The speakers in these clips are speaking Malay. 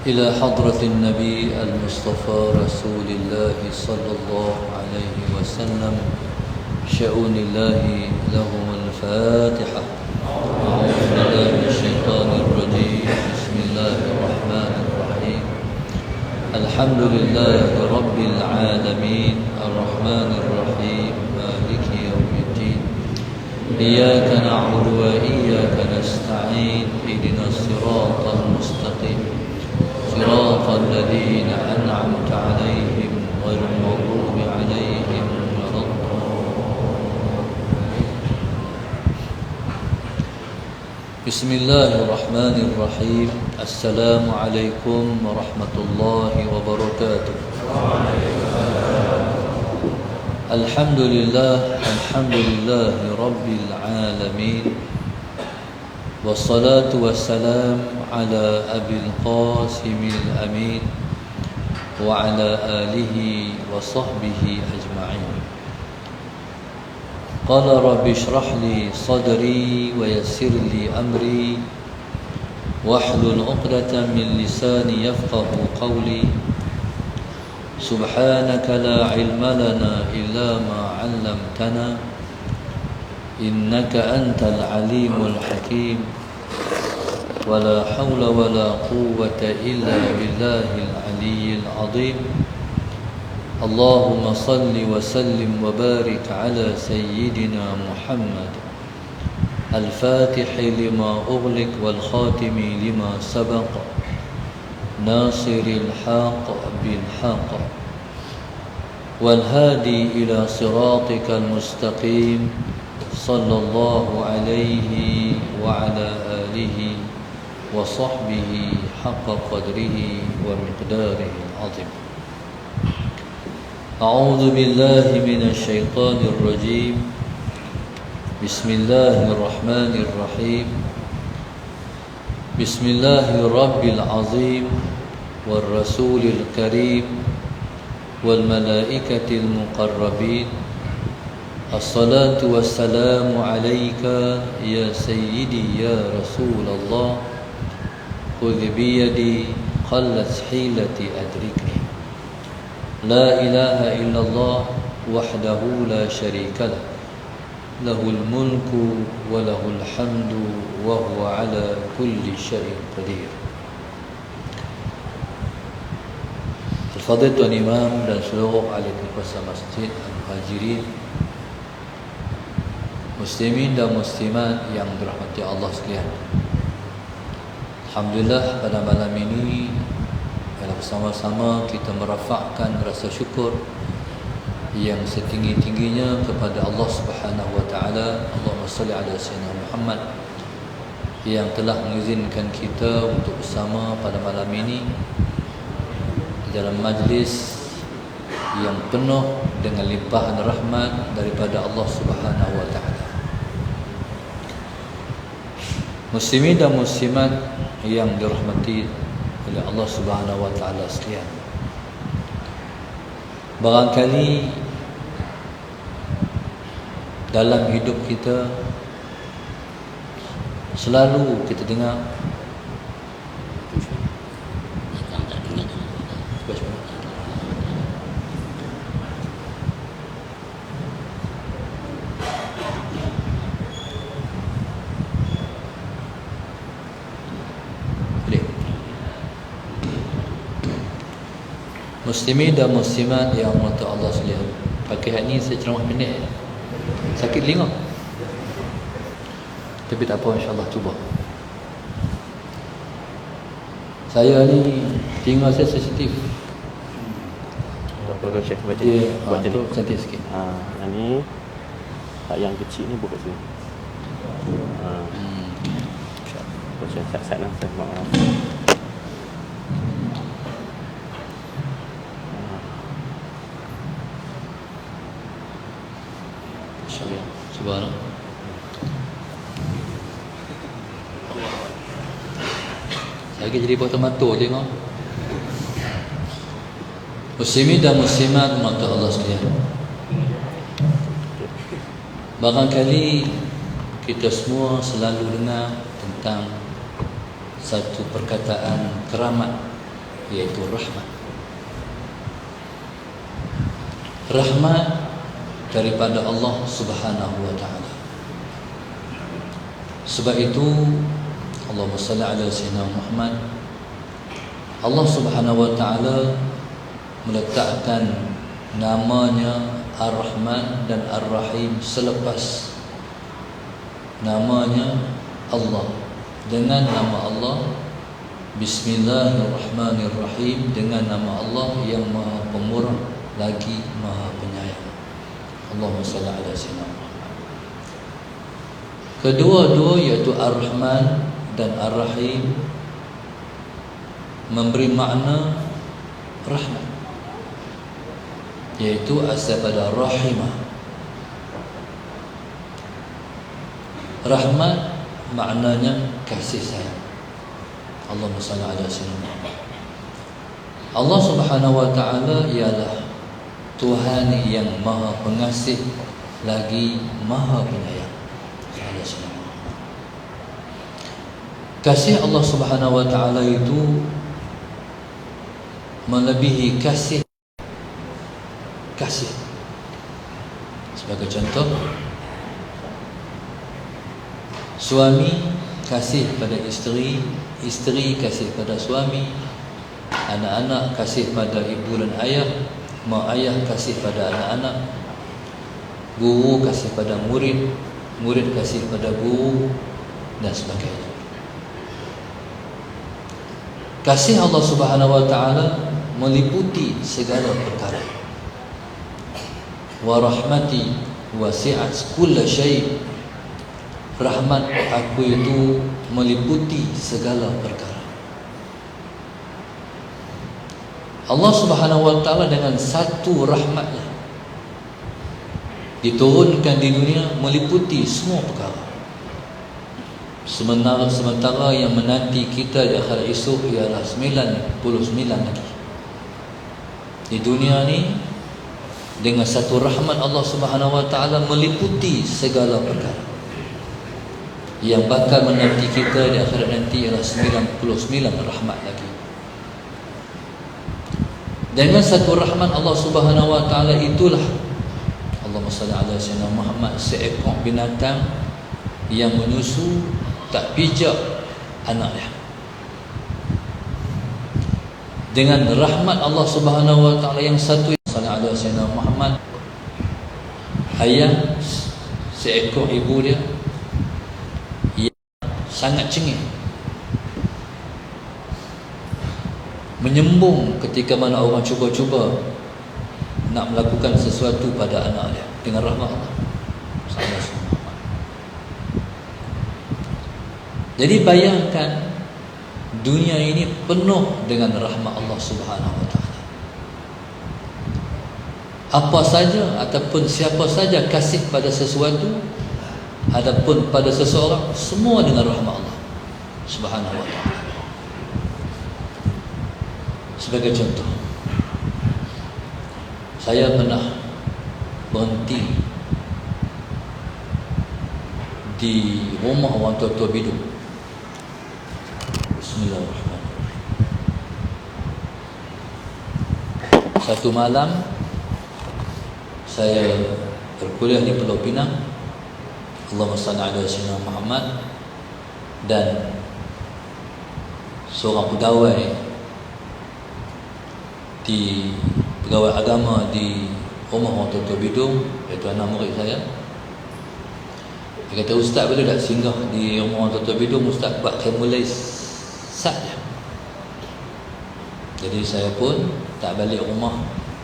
إلى حضرة النبي المصطفى رسول الله صلى الله عليه وسلم شؤون الله لهم الفاتحة. أعوذ بالله من الشيطان الرجيم. بسم الله الرحمن الرحيم. الحمد لله رب العالمين الرحمن الرحيم مالك يوم الدين. إياك نعبد وإياك نستعين. اهدنا الصراط المستقيم صراط الذين أنعمت عليهم غير المغضوب عليهم ولا الضالين. بسم الله الرحمن الرحيم. السلام عليكم ورحمة الله وبركاته. الحمد لله رب العالمين، والصلاة والسلام على أبي القاسم الأمين وعلى آله وصحبه أجمعين. قال رب اشرح لي صدري ويسر لي أمري واحلل عقدة من لساني يفقه قولي. سبحانك لا علم لنا إلا ما علمتنا إنك أنت العليم الحكيم. ولا حول ولا قوة إلا بالله العلي العظيم. اللهم صل وسلم وبارك على سيدنا محمد الفاتح لما أغلق والخاتم لما سبق ناصر الحق بالحق والهادي إلى صراطك المستقيم صلى الله عليه وعلى آله وصحبه حق قدره ومقداره العظيم. أعوذ بالله من الشيطان الرجيم. بسم الله الرحمن الرحيم. بسم الله الرب العظيم والرسول الكريم والملائكة المقربين. الصلاة والسلام عليك يا سيدي يا رسول الله. خذ بيدي قلت حيلتي أدركني. لا إله إلا الله وحده لا شريك له. له الملك وله الحمد وهو على كل شيء قدير. Al-Fadhil Tuan Imam dan seluruh ahli kuasa masjid Al-Muhajirin, muslimin dan muslimat yang dirahmati Allah sekalian. Alhamdulillah, pada malam ini bersama-sama kita merafakkan rasa syukur yang setinggi-tingginya kepada Allah Subhanahu wa taala. Allahumma salli ala sayyidina Muhammad, yang telah mengizinkan kita untuk bersama pada malam ini di dalam majlis yang penuh dengan limpahan rahmat daripada Allah Subhanahu wa taala. Muslimin dan muslimat yang dirahmati oleh Allah Subhanahu wa taala sekalian, barangkali dalam hidup kita selalu kita dengar muslimin dan muslimat yang dirahmati Allah sekalian. Pakai hari ni saya ceramah pendek, sakit telinga, tapi tak apa, insyaAllah cuba. Saya ni telinga saya sensitif. Kalau Syekh baca Dia buat macam ni cantik sikit. Yang ni yang kecil ni buka sini. Baca sat-sat lah, saya maaf. Subhanallah. Saya jadi fotomato tengok. Muslimin dan muslimat mata Allah sekalian, barangkali kita semua selalu dengar tentang satu perkataan keramat iaitu rahmat. Rahmat daripada Allah Subhanahu wa taala. Sebab itu Allahumma salli ala sayyidina Muhammad, Allah Subhanahu wa taala meletakkan namanya Ar-Rahman dan Ar-Rahim selepas namanya Allah, dengan nama Allah. Bismillahirrahmanirrahim, dengan nama Allah yang Maha Pemurah lagi Maha Penyayang. Allahumma salli ala sayyidina Muhammad. Kedua-dua iaitu Ar-Rahman dan Ar-Rahim memberi makna rahmat, iaitu asal pada rahimah. Rahmat maknanya kasih sayang. Allahumma salli ala sayyidina Muhammad. Allah Subhanahu wa taala ialah Tuhan yang Maha Pengasih lagi Maha Penyayang. Kasih Allah Subhanahu wa taala itu melebihi kasih. Sebagai contoh, suami kasih pada isteri, isteri kasih pada suami, anak-anak kasih pada ibu dan ayah, mak ayah kasih pada anak-anak, guru kasih pada murid, murid kasih pada guru, dan sebagainya. Kasih Allah Subhanahu wa taala meliputi segala perkara. Wa rahmati wasi'at kulla syai'. Rahmat aku itu meliputi segala perkara. Allah Subhanahu wa taala dengan satu rahmatnya diturunkan di dunia meliputi semua perkara. Sementara yang menanti kita di akhirat esok ialah 99 lagi. Di dunia ni dengan satu rahmat Allah Subhanahu wa taala meliputi segala perkara. Yang bakal menanti kita di akhirat nanti ialah 99 rahmat lagi. Dengan satu rahmat Allah Subhanahu wa taala itulah, Allahumma salli ala sayyidina Muhammad, seekor binatang yang menyusu tak pijak anaknya. Dengan rahmat Allah Subhanahu wa taala yang satu, salli ala sayyidina Muhammad, ayah seekor ibu dia sangat cengih, menyembung ketika mana orang cuba-cuba nak melakukan sesuatu pada anak dia. Dengan rahmat Allah. Jadi bayangkan dunia ini penuh dengan rahmat Allah Subhanahu wa taala. Apa saja ataupun siapa saja kasih pada sesuatu, adapun pada seseorang, semua dengan rahmat Allah Subhanahu wa taala. Sebagai contoh, saya pernah berhenti di rumah orang tua-tua bidung. Bismillahirrahmanirrahim. Satu malam saya berkuliah di Pulau Pinang. Allahumma salli ala sayyidina Muhammad. Dan seorang pegawai agama di rumah orang tua bidung, iaitu anak murid saya, dia kata, "Ustaz boleh tak singgah di rumah orang tua bidung, Ustaz buat mulai saja." Jadi saya pun tak balik rumah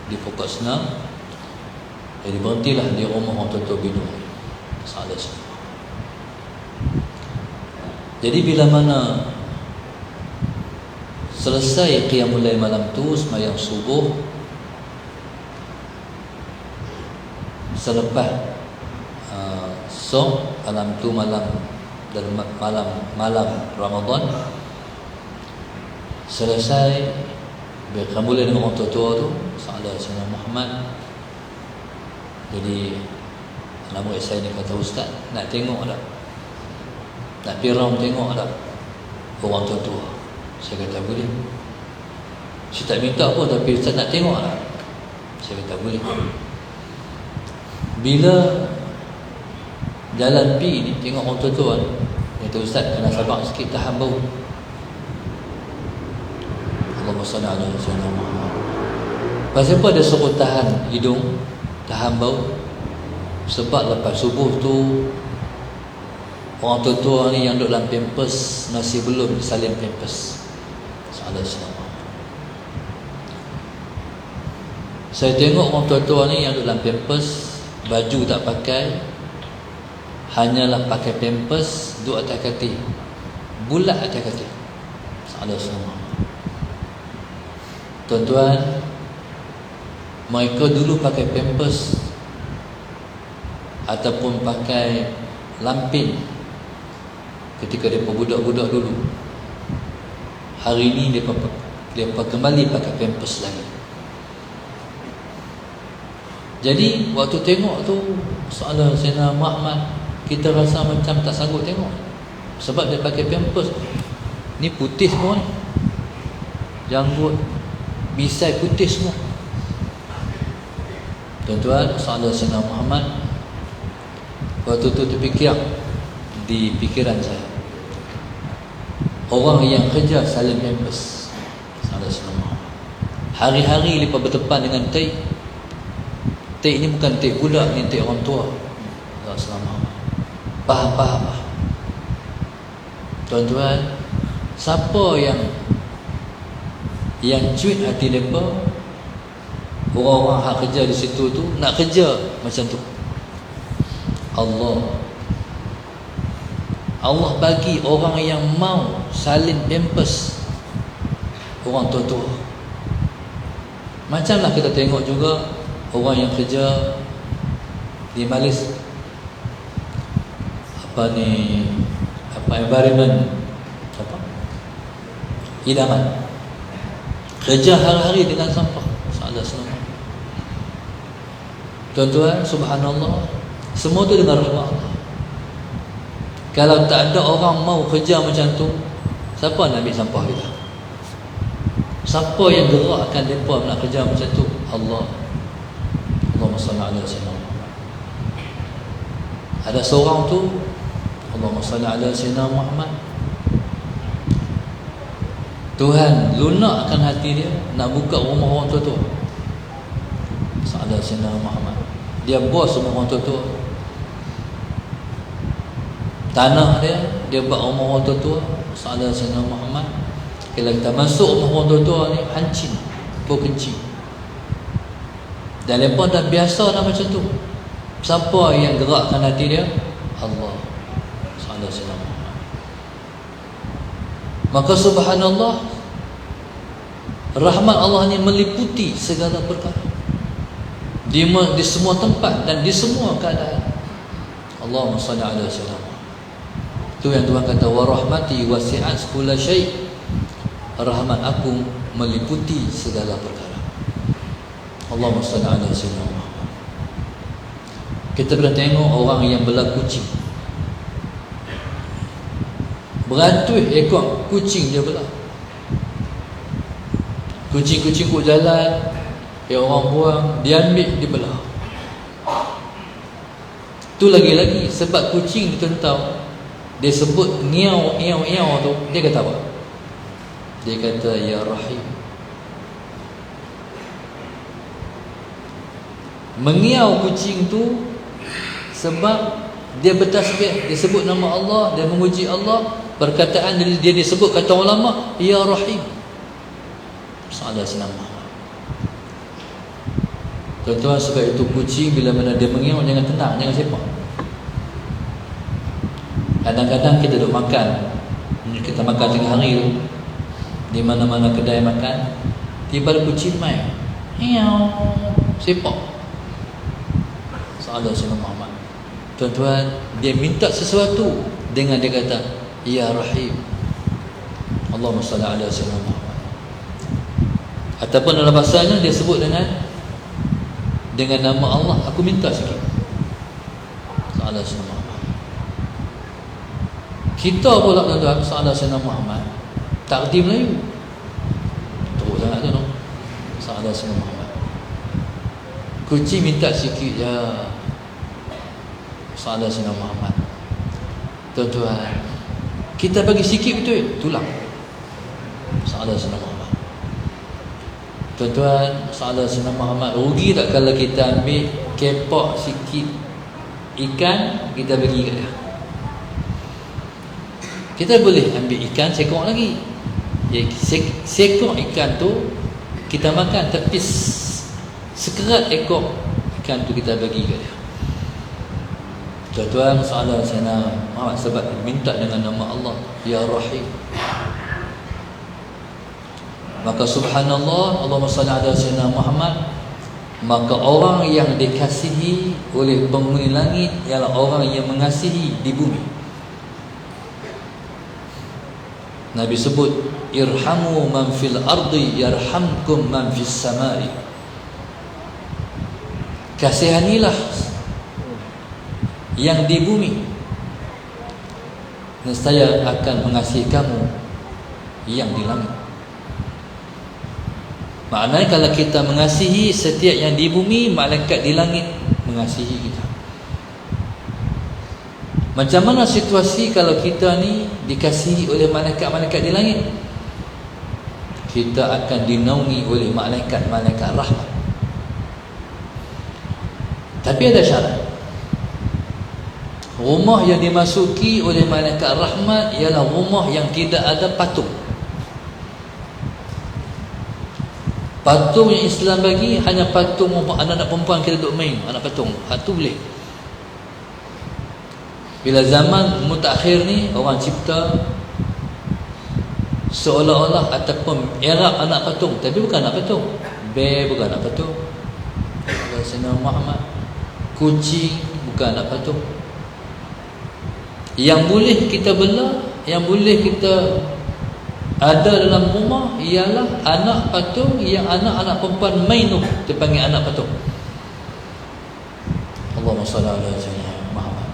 di Pokok Senang, jadi berhentilah di rumah orang tua bidung. Salah semua. Jadi bila mana selesai qiyamul lail malam tu, sembahyang subuh, selepas malam tu malam Ramadan, selesai berqiyamul lail dengan orang tua tu, salat Sayyidina Muhammad. Jadi anak murid saya ni kata, "Ustaz, nak tengok tak? Nak pirang tengok tak orang tua-tua?" Saya kata, "Boleh." Saya tak minta pun, tapi Ustaz nak tengok lah. Saya kata boleh. Bila jalan pi ni, tengok orang tua-tua ni, kata Ustaz kena sabar sikit, tahan bau. Allahumma salli ala sayyidina Muhammad. Pasal apa dia suruh tahan hidung, tahan bau? Sebab lepas subuh tu orang tua-tua ni yang duduk dalam pampers masih belum salin pampers. Sallallahu. Saya tengok orang tua-tua ni yang duduk dalam pampers, baju tak pakai, hanyalah pakai pampers, duduk atas katil, bulat atas katil. Sallallahu. Tuan-tuan, mereka dulu pakai pampers ataupun pakai lampin ketika mereka budak-budak dulu. Hari ini mereka kembali pakai pampers lagi. Jadi waktu tengok tu soalan Sayyidina Muhammad, kita rasa macam tak sanggup tengok. Sebab dia pakai pampers ni putih semua ni, janggut misai putih semua. Tuan-tuan, soalan Sayyidina Muhammad, waktu tu terfikir di fikiran saya, orang yang kerja salin pampers, soalan Sayyidina Muhammad, hari-hari mereka berdepan dengan taik. Taik ni bukan taik budak, ni taik orang tua. Assalamualaikum. Faham. Tuan-tuan, siapa yang cuit hati mereka, orang-orang hak kerja di situ tu nak kerja macam tu. Allah bagi orang yang mau salin pampers orang tua-tua. Macamlah kita tengok juga orang yang kerja di Malaysia, environment, hidangan, kerja hari-hari dengan sampah. Salah semua. Tuan-tuan, subhanallah, semua tu dengan rahmat Allah. Kalau tak ada orang mau kerja macam tu, siapa nak ambil sampah kita? Siapa yang gerakkan mereka nak kerja macam tu? Allah. Allahumma salli ala sayyidina Muhammad. Ada seorang tu, Allahumma salli ala sayyidina Muhammad, Tuhan lunakkan hati dia nak buka rumah orang tua-tua. Sallallahu Sayyidina Muhammad. Dia bos semua orang tua-tua. Tanah dia buat rumah orang tua-tua. Sallallahu Sayyidina Muhammad. Kalau kita masuk rumah orang tua-tua ni, hancing, bau kencing. Dan mereka dah biasa dah macam tu. Siapa yang gerakkan hati dia? Allah. Sallallahu Sayyidina Muhammad. Maka subhanallah, rahmat Allah ni meliputi segala perkara, di semua tempat dan di semua keadaan. Allahumma salli ala sayyidina Muhammad. Itu yang Tuhan kata, wa rahmati wasi'at kulla syai'. Rahmat aku meliputi segala perkara. Allahumma salli ala sayyidina Muhammad. Kita pernah tengok orang yang belah kucing, beratus ekor kucing dia belah. Kucing-kucing kut jalan, yang orang buang, dia ambil, dia belah. Tu lagi-lagi sebab kucing ditentang, dia sebut ngiau tu, dia kata apa? Dia kata ya Rahim. Mengiau kucing tu sebab dia bertasbih, dia sebut nama Allah, dia memuji Allah. Perkataan dia disebut, kata ulama, ya Rahim. Sallallahu alaihi wasallam. Tuan-tuan, sebab itu kucing bila mana dia mengiau, jangan tenang, jangan sepak. Kadang-kadang kita duduk makan, kita makan tengah hari tu, di mana-mana kedai makan, tiba ada kucing main, miau, sepak. Sallallahu alaihi wasallam. Tuan-tuan, dia minta sesuatu dengan dia kata ya Rahim. Allahumma salli ala sayyidina Muhammad. Ataupun dalam bahasanya dia sebut dengan nama Allah, aku minta sikit. Sallallahu alaihi wasallam. Kita pula tuan-tuan, sallallahu alaihi wasallam Muhammad, takdim Melayu teruk sangat tu. Sallallahu Alaihi Wasallam. Kucing minta sikit je, Sallallahu Alaihi Wasallam. Tuan-tuan, kita bagi sikit betul, tulang. Sallallahu Alaihi Wasallam. Tuan-tuan, Sallallahu Alaihi Wasallam, rugi tak kalau kita ambil kepok sikit ikan, kita bagi kat dia? Kita boleh ambil ikan sekok lagi. Sekok ikan tu kita makan, tapi sekerat ekor ikan tu kita bagi kat dia. Tuan-tuan, Sallallahu Alaihi Wasallam, sebab minta dengan nama Allah Ya Rahim. Maka subhanallah, Allahumma salli ala sayyidina Muhammad, maka orang yang dikasihi oleh penghuni langit ialah orang yang mengasihi di bumi. Nabi sebut, irhamu man fil ardi yarhamkum man fis samai. Kasihanilah yang di bumi, nescaya akan mengasihi kamu yang di langit. Maknanya kalau kita mengasihi setiap yang di bumi, malaikat di langit mengasihi kita. Macam mana situasi kalau kita ni dikasihi oleh malaikat-malaikat di langit? Kita akan dinaungi oleh malaikat-malaikat rahmat. Tapi ada syarat. Rumah yang dimasuki oleh malaikat rahmat ialah rumah yang tidak ada patung. Patung yang Islam bagi hanya patung anak-anak perempuan kita duduk main, anak patung. Hak tu boleh. Bila zaman mutakhir ni, orang cipta seolah-olah ataupun era anak patung, tapi bukan anak patung. Bear bukan anak patung. Sayyidina Muhammad. Kucing bukan anak patung. Yang boleh kita bela, yang boleh kita ada dalam rumah ialah anak patung yang anak-anak perempuan main tu, dia panggil anak patung. Allahumma salli ala sayyidina Muhammad.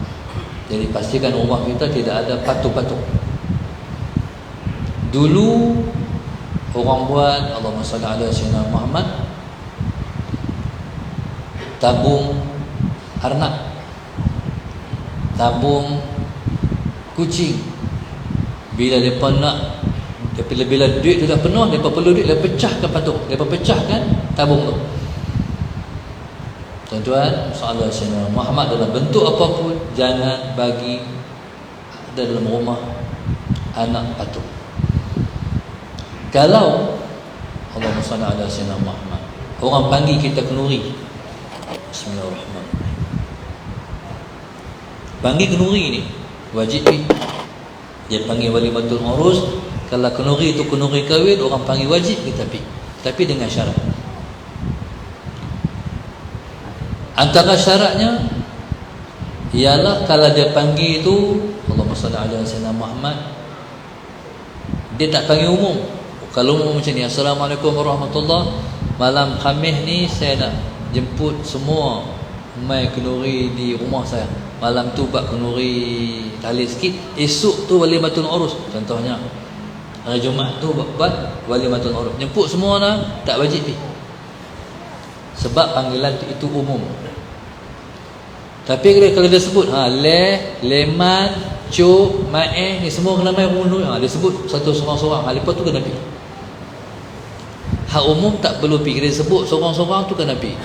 Jadi pastikan rumah kita tidak ada patung-patung. Dulu orang buat, Allahumma salli ala sayyidina Muhammad, tabung arnab, tabung kucing. Bila mereka nak, bila duit tu dah penuh, mereka perlu duit, mereka pecahkan patung, mereka pecahkan tabung tu. Tuan-tuan, Sallallahu Alaihi Wasallam, Muhammad dalam bentuk apapun jangan bagi ada dalam rumah anak patung. Kalau Allahumma salli ala sayyidina Muhammad, orang panggil kita kenuri, bismillahirrahmanirrahim, panggil kenuri ni wajib ni. Dia panggil walimatul urus. Kalau kenuri itu kenuri kahwin, orang panggil wajib kita pergi, tapi dengan syarat. Antara syaratnya ialah kalau dia panggil itu, Allahumma salli ala sayyidina Muhammad, dia tak panggil umum. Kalau umum macam ni, Assalamualaikum warahmatullahi, malam Khamis ni saya nak jemput semua mai kenuri di rumah saya. Malam tu buat kenuri tali sikit, esok tu walimatul urus. Contohnya hari Jumaat tu buat walimatul urus, jemput semua dah, tak wajib pergi. Sebab panggilan itu umum. Tapi kalau dia sebut leman, cuk, maeh, ni semua kena mai rumah, dia sebut satu seorang-seorang, lepas tu kena pergi. Hak umum tak perlu pergi, dia sebut seorang-seorang tu kena pergi.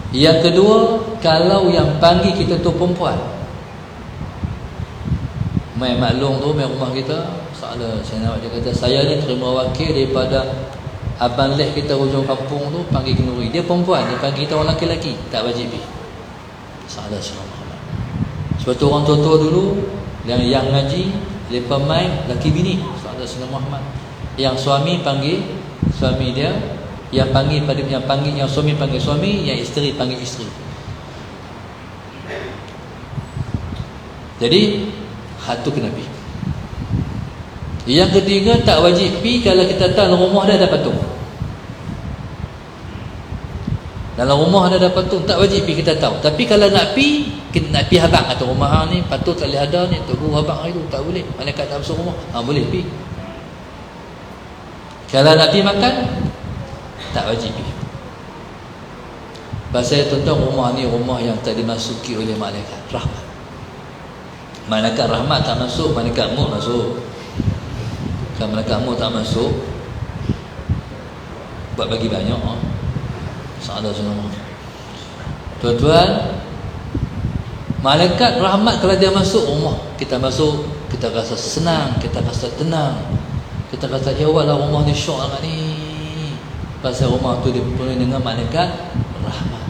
Yang kedua, kalau yang panggil kita tu perempuan, mai maklum tu, mai rumah kita, saya nak dia kata, saya ni terima wakil daripada abang leh kita hujung kampung tu, panggil kenuri. Dia perempuan, dia panggil kita orang lelaki, tak wajib pergi. Salah Muhammad. Sebab tu orang tua-tua dulu yang ngaji, lepas main laki bini, salah Muhammad. Yang suami panggil suami dia, yang suami panggil suami, yang isteri panggil isteri. Jadi hak tu kena pergi. Yang ketiga, tak wajib pergi kalau kita tahu dalam rumah dia ada patung. Dalam rumah ada patung, tak wajib pergi, kita tahu. Tapi kalau nak pergi, kita nak pergi habang atau rumah ni patung tak boleh ada ni, tunggu habang itu tak boleh. Malaikat tak masuk rumah, boleh pergi. Kalau nak pergi makan, Tak wajib. Pasal tuan-tuan, rumah ni rumah yang tak dimasuki oleh malaikat rahmat. Malaikat rahmat tak masuk, malaikat maut masuk. Kalau malaikat maut tak masuk, buat bagi banyak. Salah semua. Tuan-tuan, malaikat rahmat kalau dia masuk rumah, kita masuk, kita rasa senang, kita rasa tenang, kita rasa ya Allah, rumah ni syok sangat ni. Pasal rumah tu dipenuhi dengan malaikat rahmat.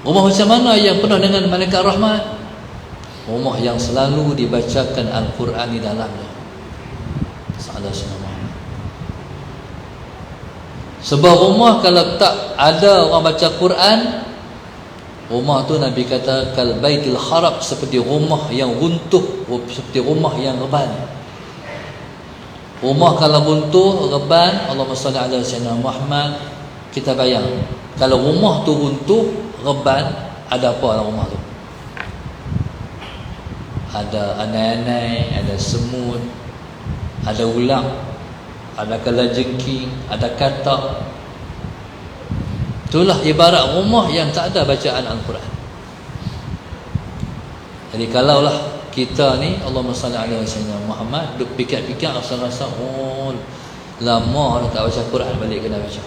Rumah macam mana yang penuh dengan malaikat rahmat? Rumah yang selalu dibacakan Al-Quran di dalamnya. Salah semua. Sebab rumah kalau tak ada orang baca Quran, rumah tu Nabi kata kal baitil kharab, seperti rumah yang runtuh, seperti rumah yang reban. Rumah kalau runtuh, reban, Allahumma salli ala sayyidina Muhammad, kita bayang kalau rumah tu runtuh, reban, ada apa dalam rumah tu? Ada anai-anai, ada semut, ada ulang, ada kalajengking, ada katak. Itulah ibarat rumah yang tak ada bacaan Al-Quran. Jadi kalaulah kita ni, Allahumma salli ala sayyidina Muhammad, duk fikir-fikir, rasa-rasa oh lama dah tak baca Quran, balik kena baca.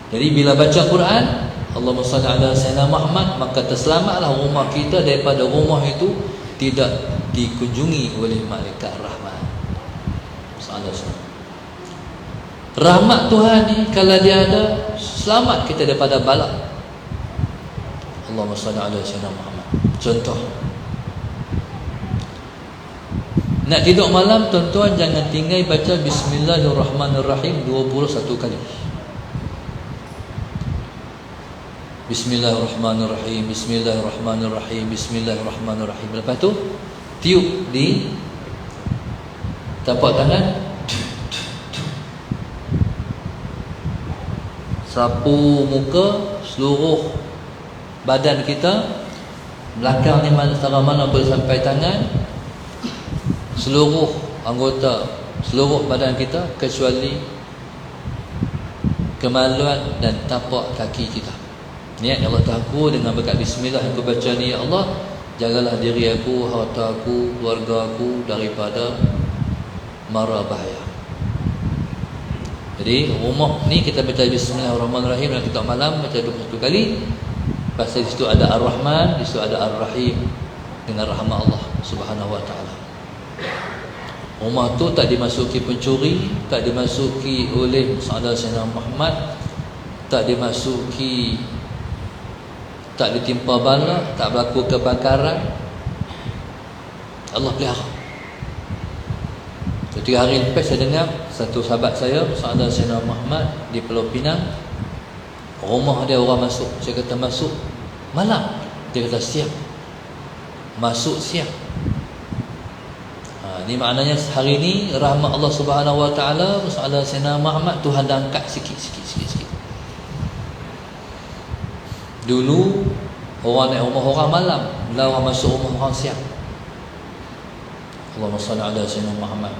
Jadi bila baca Quran, Allahumma salli ala sayyidina Muhammad, maka terselamatlah rumah kita daripada rumah itu tidak dikunjungi oleh malaikat rahmat. Sallallahu. Rahmat Tuhan ni kalau dia ada, selamat kita daripada bala. Allahumma salli ala sayyidina Muhammad. Contoh, nak tidur malam, tuan-tuan jangan tinggal baca Bismillahirrahmanirrahim 21 kali. Bismillahirrahmanirrahim, Bismillahirrahmanirrahim, Bismillahirrahmanirrahim. Lepas tu tiup di tapak tangan, sapu muka, seluruh badan kita, belakang ni antara mana boleh sampai tangan, seluruh anggota, seluruh badan kita kecuali kemaluan dan tapak kaki kita. Niat Allah Ta'ala, dengan berkat bismillah yang aku baca ni, ya Allah, jagalah diri aku, harta aku, keluarga aku daripada mara bahaya. Jadi rumah ni kita baca Bismillahirrahmanirrahim dan kita malam baca 21 kali. Pasal di situ ada Ar-Rahman, di situ ada Ar-Rahim, dengan rahmat Allah Subhanahu wa taala. Rumah tu tak dimasuki pencuri, tak dimasuki oleh Sayyidina Muhammad, tak dimasuki, tak ditimpa bala, tak berlaku kebakaran. Allah pelihara. Ketika hari lepas saya dengar satu sahabat saya, Sayyidina Muhammad di Pulau Pinang, rumah dia orang masuk. Saya kata masuk malam, dia kata siap, masuk siap. Ini maknanya hari ini rahmat Allah Subhanahu wa taala kepada Sayyidina Muhammad, Tuhan dah angkat sikit. Dulu orang naik rumah orang malam, bila orang masuk rumah orang siap. Allahumma salli ala sayyidina Muhammad.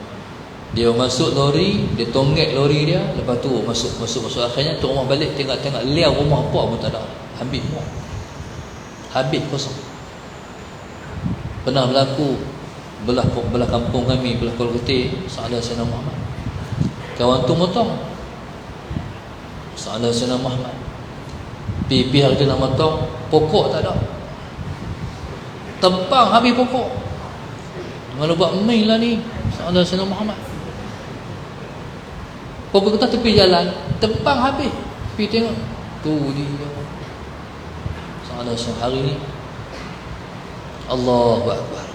Dia masuk lori, dia tonggek lori dia, lepas tu masuk akhirnya tu rumah balik, tengok liar rumah apa pun tak ada. Habis semua. Habis kosong. Pernah berlaku belah kampung kami, belah Kuala Ketir, Sahadah Sayyidina Muhammad. Kawan tu motong Sahadah Sayyidina Muhammad. Pipi harga nak motong, pokok tak ada. Tempang habis pokok. Malu buat main lah ni Sahadah Sayyidina Muhammad. Pokok kita tepi jalan, tempang habis. Pergi tengok, tu dia Sahadah Sayyidina hari ni. Allahu Akbar.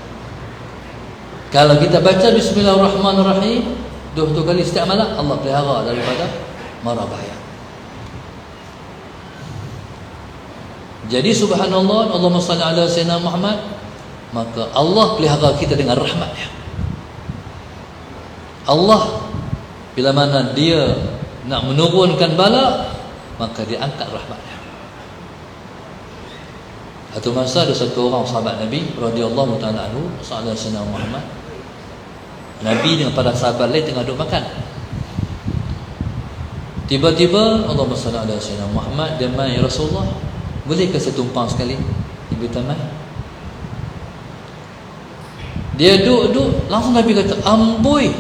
Kalau kita baca Bismillahirrahmanirrahim 20 kali setiap malam, Allah pelihara daripada mara bahaya. Jadi subhanallah, Allahumma salli ala sayyidina Muhammad, maka Allah pelihara kita dengan rahmatnya. Allah bila mana dia nak menurunkan bala, maka dia angkat rahmatnya. Satu masa ada satu orang sahabat Nabi radhiyallahu taala anhu, sahabat Sayyidina Muhammad, Nabi dengan para sahabat lain tengah duduk makan. Tiba-tiba Allahumma salli ala sayyidina Muhammad, dia mai, ya Rasulullah, bolehkah saya tumpang sekali? Ibu tamai. Dia duduk, langsung Nabi kata, amboi,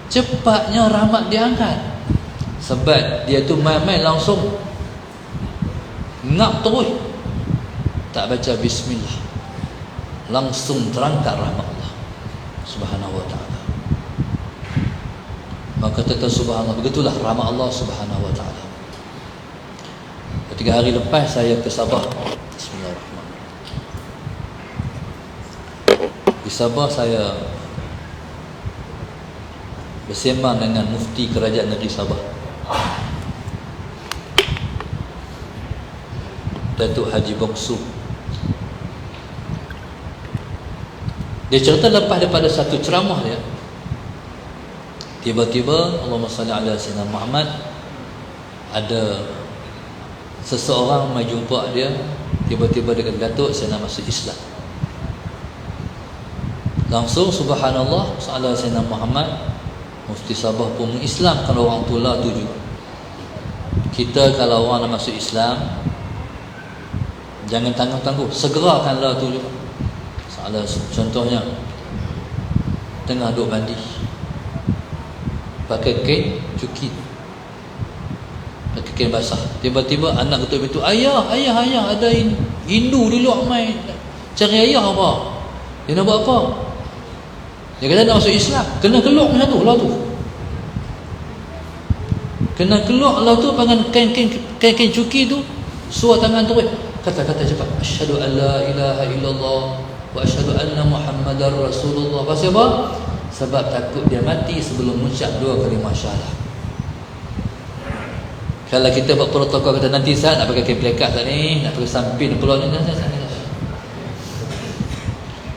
cepatnya rahmat diangkat. Sebab dia tu main-main langsung ngap terus, tak baca bismillah, langsung terangkat rahmat Allah Subhanahu wa ta'ala. Maka kata subhanallah, begitulah rahmat Allah Subhanahu wa ta'ala. 3 hari lepas saya ke Sabah. Bismillahirrahmanirrahim. Di Sabah saya bersembang dengan mufti kerajaan negeri Sabah, Datuk Haji Bongsu. Dia cerita lepas daripada satu ceramah dia, tiba-tiba Allahumma salli ala sayyidina Muhammad, ada seseorang mai jumpa dia. Tiba-tiba dia kata, Datuk, saya nak masuk Islam. Langsung subhanallah, sallallahu alaihi wasallam Muhammad, mufti Sabah pun mengislamkan orang tua tu juga. Kita kalau orang nak masuk Islam, jangan tangguh-tangguh, segerakanlah tu juga. Contohnya, tengah duduk mandi, pakai kain cuki, pakai kain basah. Tiba-tiba anak ketuk pintu, ayah, ada Hindu di luar mai cari ayah apa? Dia nak buat apa? Dia kata nak masuk Islam, kena keluar macam tu lah tu. Kena keluar lah tu dengan kain cuki tu, suar tangan tu, kata cepat, asyhadu an la ilaha illallah wa asyhadu anna Muhammadar Rasulullah. Pasal apa? Sebab takut dia mati sebelum mengucap 2 kalimah syahadah. Kalau kita buat protokol, kata nanti saat nak pakai kain pelekat tak ni, nak pakai sampin keluar ni,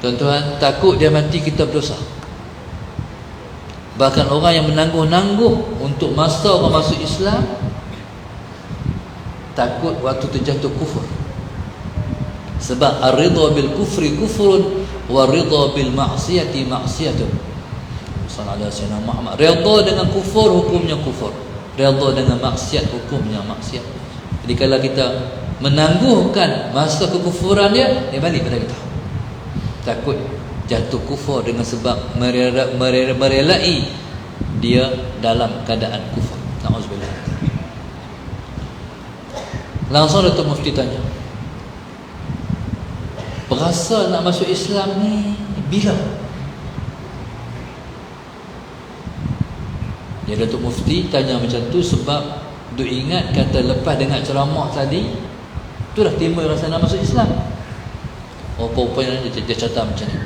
tuan-tuan, takut dia mati, kita berdosa. Bahkan orang yang menangguh-nangguh untuk masa orang masuk Islam, takut waktu terjatuh kufur. Sebab ar-ridha bil kufri kufrun wa ridha bil ma'siyati ma'siyatun. Sallallahu alaihi wasallam Muhammad, ridha dengan kufur hukumnya kufur, ridha dengan maksiat hukumnya maksiat. Jadi kalau kita menangguhkan masa kekufuran dia balik pada kita. Takut jatuh kufur dengan sebab merelai dia dalam keadaan kufur. Na'udzubillah. Langsung Datuk Mufti tanya, berasa nak masuk Islam ni bila? Ya, Datuk Mufti tanya macam tu sebab duk ingat kata lepas dengar ceramah tadi, tu dah timbul rasa nak masuk Islam. Apa-apa dia catat macam ni.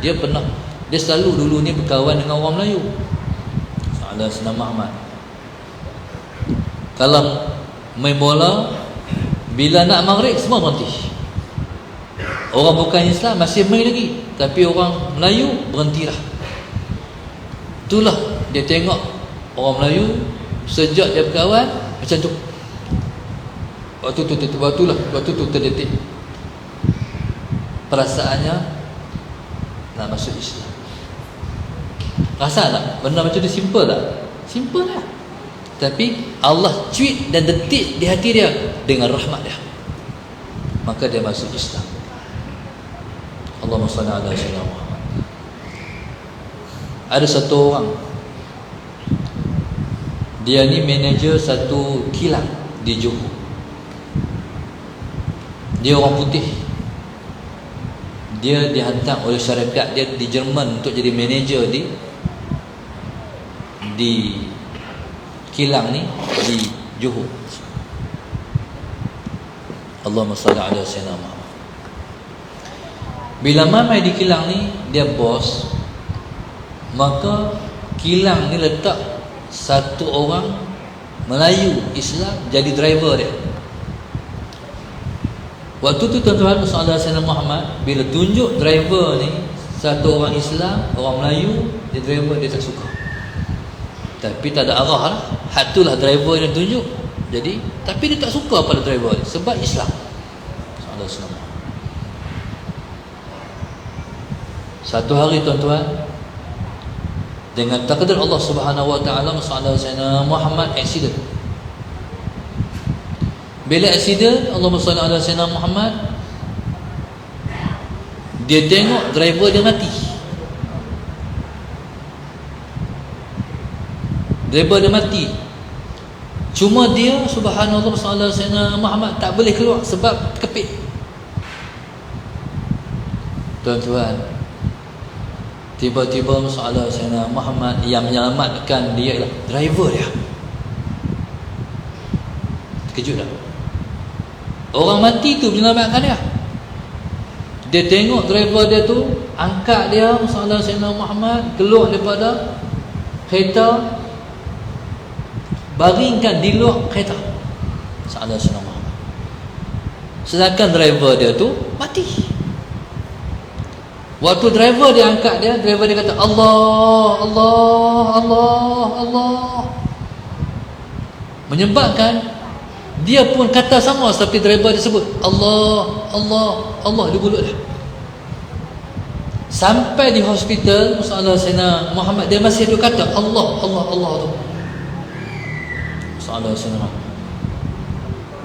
Dia selalu dulu ni berkawan dengan orang Melayu. Ada Sayyidina Muhammad. Kalau main bola, bila nak maghrib semua berhenti. Orang bukan Islam masih main lagi, tapi orang Melayu berhentilah. Itulah dia tengok orang Melayu sejak dia berkawan macam tu. Waktu tu terdetik perasaannya nak masuk Islam. Rasa tak? Benda macam tu simple tak? Simple lah. Tapi Allah cuit dan detik di hati dia dengan rahmat dia, maka dia masuk Islam. Allahumma salli ala sayyidina Muhammad. Ada satu orang, dia ni manager satu kilang di Johor. Dia orang putih. Dia dihantar oleh syarikat dia di Jerman untuk jadi manager di kilang ni di Johor. Allahumma salli ala sayyidina Muhammad. Bila mamai di kilang ni dia bos, maka kilang ni letak satu orang Melayu Islam jadi driver dia. Waktu tu tuan-tuan, sallallahu alaihi wasallam Muhammad bila tunjuk driver ni satu orang Islam, orang Melayu, dia driver dia tak suka. Tapi tak ada arah lah. Hak tu lah driver yang tunjuk. Jadi, tapi dia tak suka pada driver ni sebab Islam. Sallallahu alaihi wasallam. Satu hari tuan-tuan, Dengan takdir Allah Subhanahu wa taala, masalah Sayyidina Muhammad accident. Bila accident, Allahumma salli ala Sayyidina Muhammad, dia tengok driver dia mati. Driver dia mati. Cuma dia, subhanallah, masalah Sayyidina Muhammad tak boleh keluar sebab kepit. Tuan-tuan, tiba-tiba masalah Sayyidina Muhammad yang menyelamatkan dia ialah driver dia. Terkejut tak? Orang mati tu menyelamatkan dia. Dia tengok driver dia tu, angkat dia, masalah Sayyidina Muhammad, keluar daripada kereta, baringkan di luar kereta, masalah Sayyidina Muhammad. Sedangkan driver dia tu mati. Waktu driver dia angkat dia, driver dia kata Allah, Allah, Allah, Allah, menyebabkan dia pun kata sama seperti driver dia sebut Allah, Allah, Allah di mulut dia. Sampai di hospital, masalah Sayyidina Muhammad, dia masih ada kata Allah, Allah, Allah tu, masalah Sayyidina Muhammad.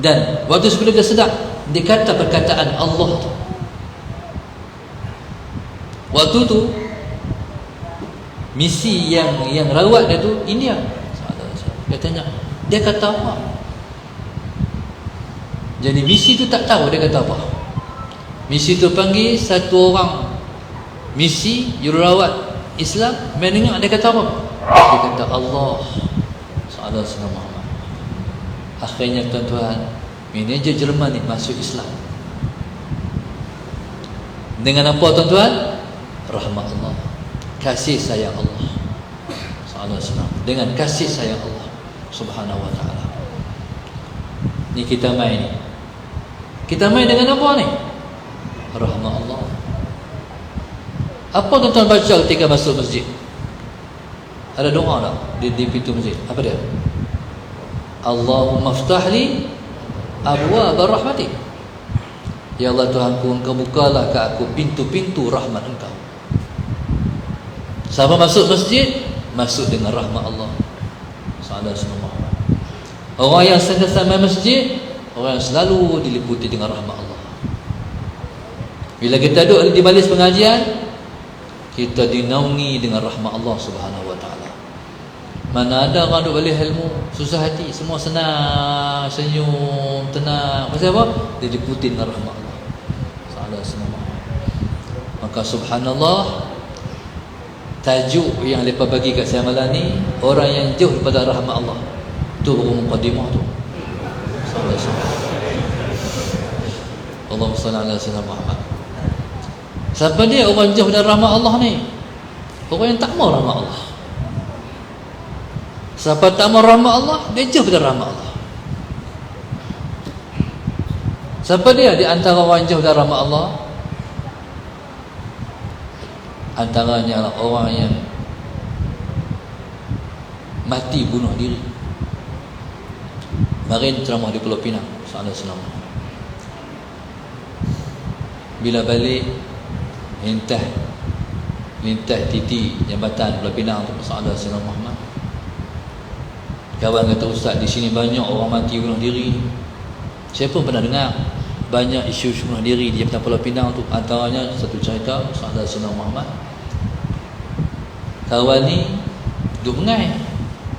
Dan waktu sebelum dia sedar, dia kata perkataan Allah tu. Waktu tu misi yang rawat dia tu India. Dia tanya, dia kata apa? Jadi misi tu tak tahu dia kata apa. Misi tu panggil satu orang misi jururawat Islam, mendengar dia kata apa? Dia kata Allah, Sayyidina Sayyidina Muhammad. Akhirnya tuan-tuan, manager Jerman ni masuk Islam. Dengan apa tuan-tuan? Rahmat Allah, kasih sayang Allah, dengan kasih sayang Allah Subhanahu wa ta'ala. Ni kita main ni. Kita main dengan apa ni? Rahmat Allah. Apa tuan-tuan baca ketika masuk masjid? Ada doa tak di pintu masjid? Apa dia? Allahumma ftahli abwaab rahmatik. Ya Allah Tuhanku, Engkau bukalah ke aku pintu-pintu rahmat Engkau. Siapa masuk masjid, masuk dengan rahmat Allah. Sallallahu Muhammad. Orang yang sentiasa main masjid, orang yang selalu diliputi dengan rahmat Allah. Bila kita duduk di balis pengajian, kita dinaungi dengan rahmat Allah Subhanahu wa taala. Mana ada orang duduk balis ilmu susah hati, semua senang, senyum, tenang. Pasal apa? Dia diliputi dengan rahmat Allah. Sallallahu Muhammad. Maka subhanallah, tajuk yang mereka bagi kat saya malam ni, orang yang jauh daripada rahmat Allah. Tu baru mukadimah tu. Allahumma salli ala Sayyidina Muhammad. Siapa dia orang jauh dari rahmat Allah ni? Orang yang tak mau rahmat Allah. Siapa tak mau rahmat Allah, dia jauh dari rahmat Allah. Siapa dia di antara orang jauh dari rahmat Allah? Antaranya adalah orang yang mati bunuh diri. Kemarin ceramah di Pulau Pinang, Sallallahu. Bila balik lintas titi jambatan Pulau Pinang tu, Sallallahu Muhammad. Kawan kata, ustaz, di sini banyak orang mati bunuh diri. Saya pun pernah dengar banyak isu bunuh diri di jambatan Pulau Pinang tu. Antaranya satu cerita Sallallahu Muhammad. Kawan ni duduk mengai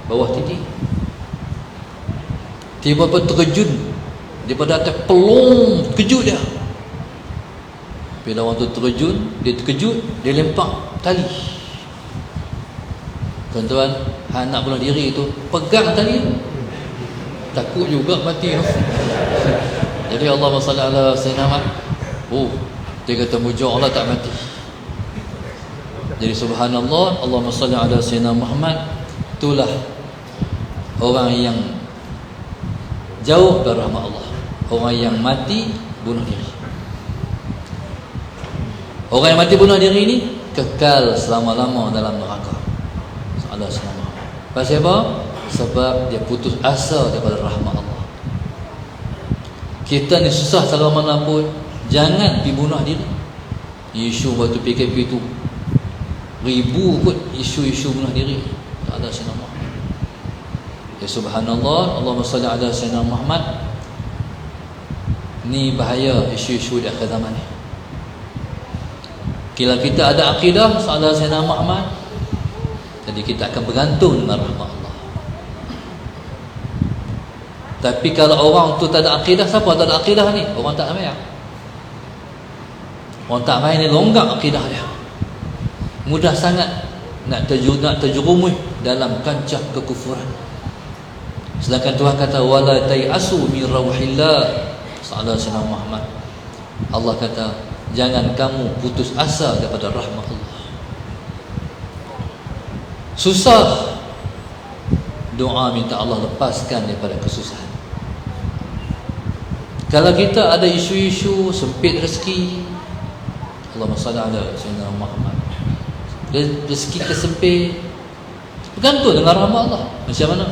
bawah titi, tiba-tiba terkejut daripada atas, pelong, terkejut dia. Bila orang tu terkejut, dia lempar tali. Tuan-tuan, anak bunuh diri tu pegang tali, takut juga mati. Jadi Allahumma salli ala Sayyidina Muhammad. Dia kata muja Allah tak mati. Jadi subhanallah, Allahumma salli ala Sayyidina Muhammad. Itulah orang yang jauh dari rahmat Allah, orang yang mati bunuh diri. Orang yang mati bunuh diri ini kekal selama-lama dalam neraka. Sallallahu alaihi wasallam. Pasal apa? Sebab dia putus asa daripada rahmat Allah. Kita ni susah cara mana pun, jangan pergi bunuh diri. Isu waktu PKP tu, ribu kot isu-isu bunuh diri tak ada Sayyidina Muhammad. Ya subhanallah, Allahumma salli ala Sayyidina Muhammad. Ni bahaya isu-isu di akhir zaman ni. Bila kita ada akidah sahaja Sayyidina Muhammad, jadi kita akan bergantung dengan rahmat Allah. Tapi kalau orang tu tak ada akidah, siapa tak ada akidah ni? Orang tak main. Orang tak main ni longgak akidah dia. Mudah sangat nak terjerumus dalam kancah kekufuran. Sedangkan Tuhan kata wala tayasu min rauhillah sallallahu alaihi Muhammad. Allah kata jangan kamu putus asa daripada rahmat Allah. Susah, doa minta Allah lepaskan daripada kesusahan. Kalau kita ada isu-isu sempit rezeki, Allahumma salli ala Sayyidina Muhammad, rezeki kesempit, bergantung dengan rahmat Allah. Macam mana?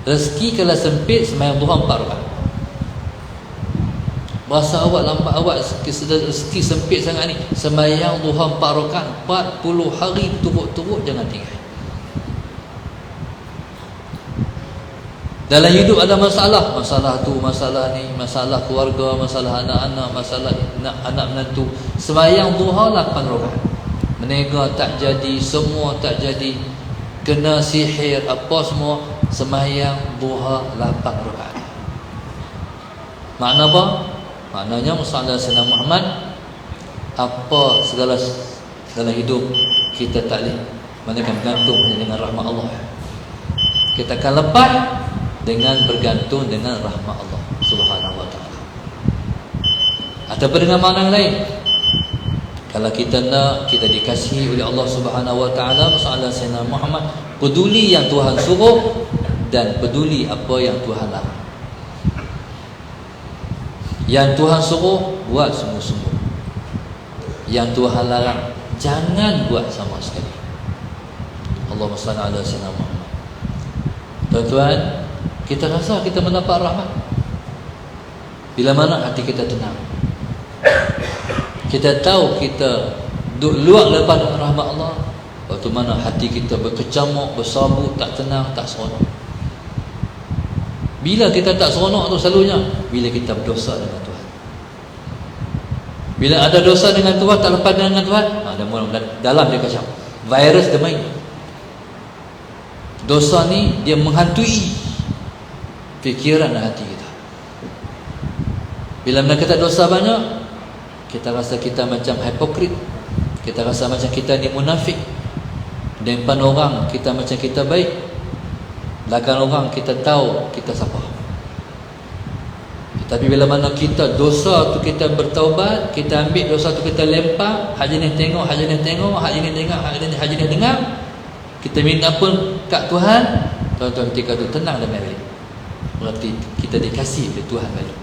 Rezeki kalau sempit, sembahyang duha 4 rakaat. Berasa awak lambat, awak rezeki sempit sangat ni, sembahyang duha 4 rakaat 40 hari turut-turut, jangan tinggal. Dalam hidup ada masalah, masalah tu, masalah ni, masalah keluarga, masalah anak-anak, masalah anak menantu. Sembahyang duha 8 rakaat. Menega tak jadi, semua tak jadi, kena sihir apa semua, sembahyang duha 8 rakaat. Makna apa? Maknanya masalah Sayyidina Muhammad, apa segala dalam hidup kita tak boleh manakan bergantung dengan rahmat Allah. Kita akan lepas dengan bergantung dengan rahmat Allah Subhanahu wa taala. Ataupun dengan makna lain, kalau kita nak kita dikasihi oleh Allah Subhanahu wa taala, masalah Sayyidina Muhammad, peduli yang Tuhan suruh dan peduli apa yang Tuhan larang. Yang Tuhan suruh buat sungguh-sungguh, yang Tuhan larang jangan buat sama sekali. Allahumma salli ala Sayyidina Muhammad. Tuan-tuan, kita rasa kita mendapat rahmat bila mana hati kita tenang. Kita tahu kita duduk luar daripada rahmat Allah, waktu mana hati kita berkecamuk, bersabut, tak tenang, tak seronok. Bila kita tak seronok tu selalunya bila kita berdosa dengan Tuhan. Bila ada dosa dengan Tuhan, tak lepas dengan Tuhan, dalam dia kacau. Virus dia main. Dosa ni dia menghantui fikiran dan hati kita. Bila kita dosa banyak, kita rasa kita macam hipokrit. Kita rasa macam kita ni munafik. Di depan orang kita macam kita baik, belakang orang kita tahu kita siapa. Tapi bila mana kita dosa tu kita bertaubat, kita ambil dosa tu kita lempar, hak jenis tengok, hak jenis tengok, hak jenis dengar, hak jenis dengar, kita minta pun kat Tuhan, tuan-tuan ketika tu tenang dan balik. Berarti kita dikasih oleh Tuhan balik.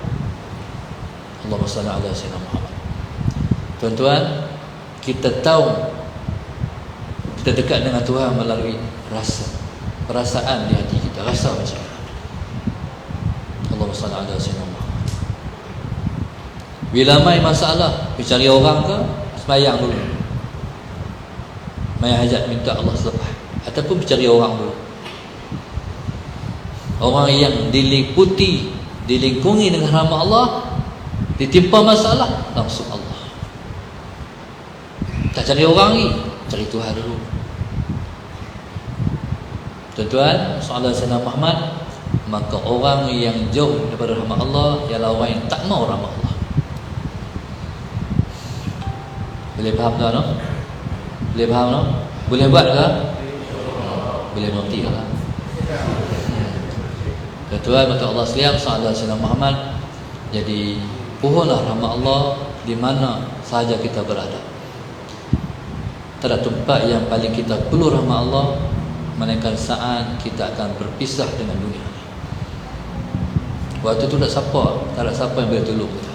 Allahumma salli ala Sayyidina Muhammad. Tuan-tuan, kita tahu kita dekat dengan Tuhan melalui rasa, perasaan di hati kita, rasa macam mana. Allahumma salli ala Sayyidina Muhammad. Bila mai masalah, pergi cari orang ke, sembahyang dulu, mai hajat minta Allah selepas, ataupun pergi cari orang dulu. Orang yang diliputi, dilingkungi dengan rahmat Allah, ditimpa masalah, langsung Allah. Tak cari orang ni, cari Tuhan dulu. Tuan-tuan, soalan Sayyidina Muhammad, maka orang yang jauh daripada rahmat Allah ialah orang yang tak mau rahmat Allah. Boleh faham tak? No? Boleh faham tak? No? Boleh buat ke? Boleh mengerti ke? Tuan-tuan, maka Allah sekalian, soalan Sayyidina Muhammad, jadi pohonlah rahmat Allah di mana sahaja kita berada. Tak ada tempat yang paling kita perlu rahmat Allah, melainkan saat kita akan berpisah dengan dunia. Waktu tu tak ada siapa yang boleh tolong kita.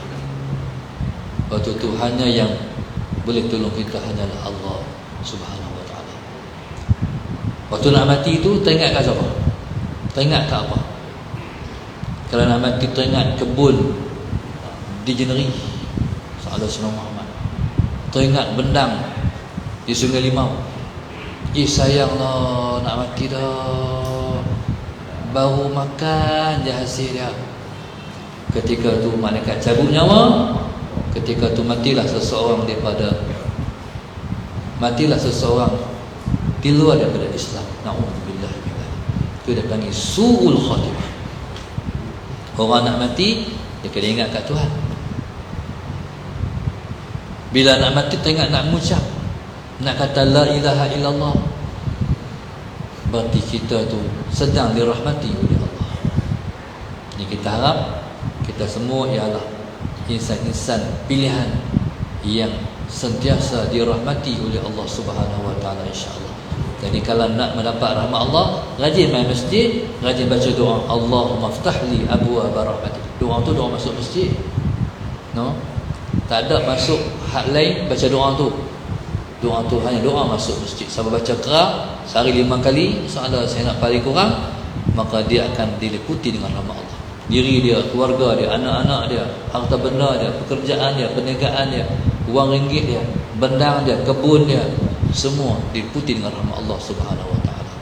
Waktu tu hanya yang boleh tolong kita hanyalah Allah Subhanahu wa taala. Waktu nak mati tu teringat kat siapa? Teringat kat apa? Kalau nak mati teringat kebun di Jeneri, Sayyidina Muhammad. Teringat bendang di di Sungai Limau. Sayanglah, nak mati dah, baru makan je hasil dia. Ketika tu malaikat cabut nyawa. Ketika tu matilah seseorang di luar daripada Islam. Na'udzubillah. Itu dia panggil su'ul khatimah. Orang nak mati, dia kena ingat kat Tuhan. Bila nak mati, tengok nak mengucap, nak kata la ilaha illallah, berarti kita tu sedang dirahmati oleh Allah. Jadi kita harap kita semua ialah insan-insan pilihan yang sentiasa dirahmati oleh Allah Subhanahu wa taala, insya-Allah. Jadi kalau nak mendapat rahmat Allah, rajin main masjid, rajin baca doa, Allahumma ftahli abwaab rahmatik. Doa tu doa masuk masjid. No? Tak ada masuk hak lain baca doa tu. Doa tu hanya doa masuk masjid. Siapa baca Qira sehari 5 kali, insya-Allah saya nak paling kurang, maka dia akan diliputi dengan rahmat Allah. Diri dia, keluarga dia, anak-anak dia, harta benda dia, pekerjaan dia, perniagaan dia, wang ringgit dia, bendang dia, kebun dia, semua diliputi dengan rahmat Allah Subhanahu wa taala.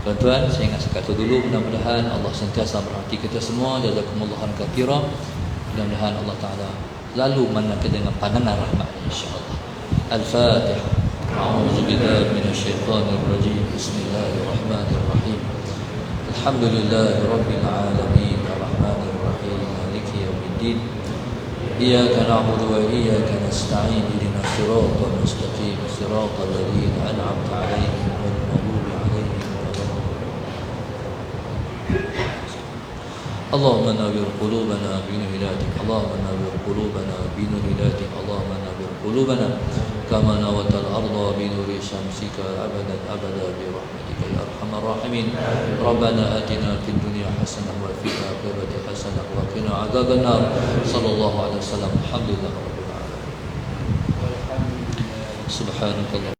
Tuan-tuan, saya ingat sekali dulu, mudah-mudahan Allah sentiasa merahmati kita semua. Jazakumullah khairan. Mudah-mudahan Allah taala lalu menangkan dengan pandangan rahmat, insya-Allah. Al-Fatihah. A'udzu billahi minasyaitonir rajim. Bismillahirrahmanirrahim. Alhamdulillahirabbil alamin. Arrahmanir rahim. Maliki yaumiddin. Iyyaka na'budu wa iyyaka nasta'in. Ihdinas siratal mustaqim. Siratal ladzina an'amta 'alaihim ghairil maghdubi 'alaihim waladdallin. اللهم نور قلوبنا بنور هدايتك. اللهم نور قلوبنا بنور هدايتك. اللهم نور قلوبنا كما نورت الأرض بنور شمسك أبدا أبدا برحمتك يا أرحم الراحمين. ربنا آتنا في الدنيا حسنة وفي الآخرة حسنة وقنا عذاب النار. صلى الله عليه وسلم. الحمد لله رب العالمين. سبحانك اللهم